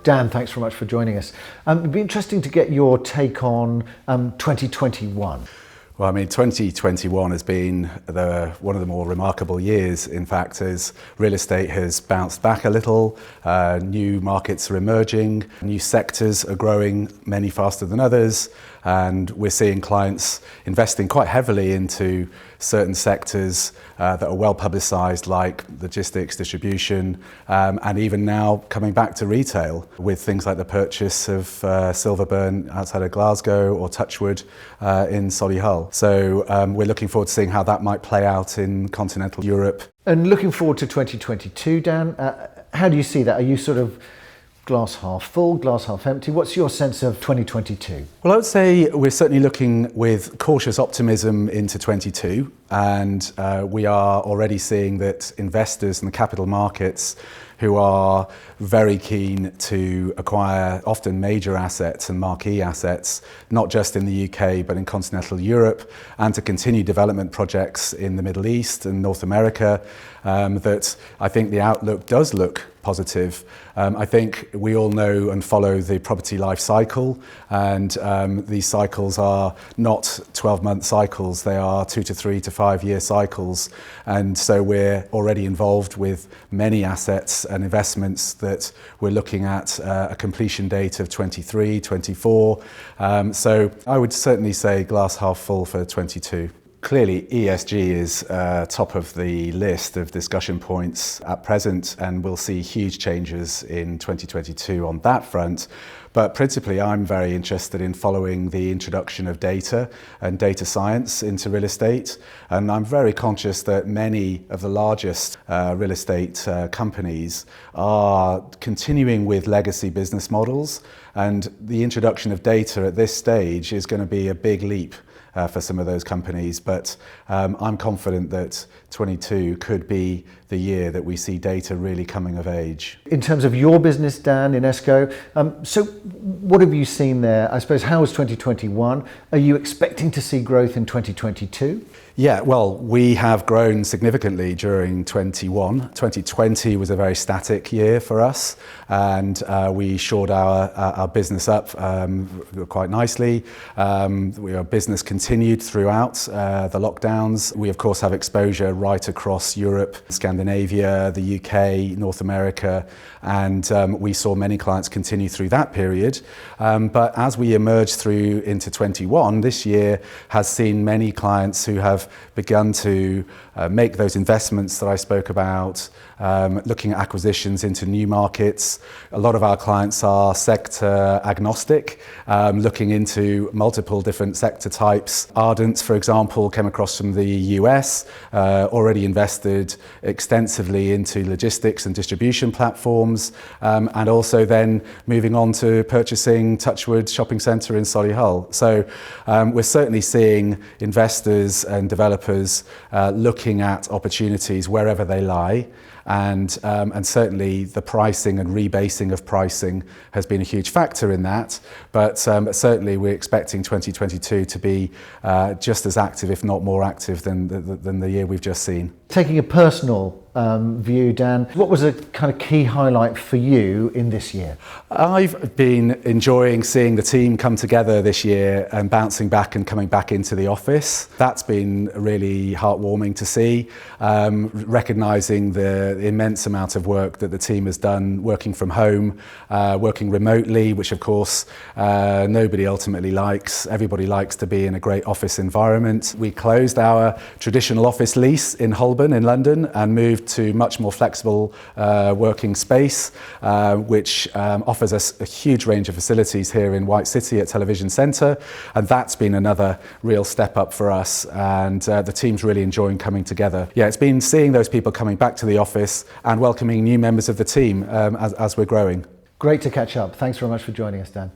Dan, thanks very much for joining us. It'd be interesting to get your take on 2021. Well, I mean, 2021 has been one of the more remarkable years, in fact, as real estate has bounced back a little, new markets are emerging, new sectors are growing, many faster than others, and we're seeing clients investing quite heavily into certain sectors that are well publicised, like logistics, distribution, and even now coming back to retail with things like the purchase of Silverburn outside of Glasgow or Touchwood in Solihull. So we're looking forward to seeing how that might play out in continental Europe. And looking forward to 2022, Dan, how do you see that? Are you sort of glass half full, glass half empty? What's your sense of 2022? Well, I would say we're certainly looking with cautious optimism into 22, and we are already seeing that investors in the capital markets who are very keen to acquire often major assets and marquee assets, not just in the UK, but in continental Europe, and to continue development projects in the Middle East and North America, that I think the outlook does look positive. I think we all know and follow the property life cycle, and these cycles are not 12-month cycles, they are 2 to 3 to 5 year cycles, and so we're already involved with many assets and investments that we're looking at a completion date of 23, 24, so I would certainly say glass half full for 22. Clearly, ESG is top of the list of discussion points at present, and we'll see huge changes in 2022 on that front. But principally, I'm very interested in following the introduction of data and data science into real estate. And I'm very conscious that many of the largest real estate companies are continuing with legacy business models. And the introduction of data at this stage is going to be a big leap for some of those companies, but I'm confident that 22 could be the year that we see data really coming of age. In terms of your business, Dan, Innesco, so what have you seen there? I suppose, how was 2021? Are you expecting to see growth in 2022? Yeah, well, we have grown significantly during 21. 2020 was a very static year for us, and we shored our business up quite nicely. Our business continued throughout the lockdowns. We, of course, have exposure right across Europe, Scandinavia, the UK, North America, and we saw many clients continue through that period. But as we emerge through into 21, this year has seen many clients who have begun to make those investments that I spoke about, looking at acquisitions into new markets. A lot of our clients are sector agnostic, looking into multiple different sector types. Ardent, for example, came across from the US, already invested extensively into logistics and distribution platforms, and also then moving on to purchasing Touchwood shopping centre in Solihull. So we're certainly seeing investors and developers looking at opportunities wherever they lie. And certainly the pricing and rebasing of pricing has been a huge factor in that. But certainly we're expecting 2022 to be just as active, if not more active, than the year we've just seen. Taking a personal view, Dan, what was a kind of key highlight for you in this year? I've been enjoying seeing the team come together this year and bouncing back and coming back into the office. That's been really heartwarming to see, recognising the immense amount of work that the team has done working from home, working remotely, which of course nobody ultimately likes. Everybody likes to be in a great office environment. We closed our traditional office lease in Holborn in London and moved to much more flexible working space, which offers us a huge range of facilities here in White City at Television Centre, and that's been another real step up for us, and the team's really enjoying coming together. Yeah, it's been seeing those people coming back to the office and welcoming new members of the team as we're growing. Great to catch up. Thanks very much for joining us, Dan.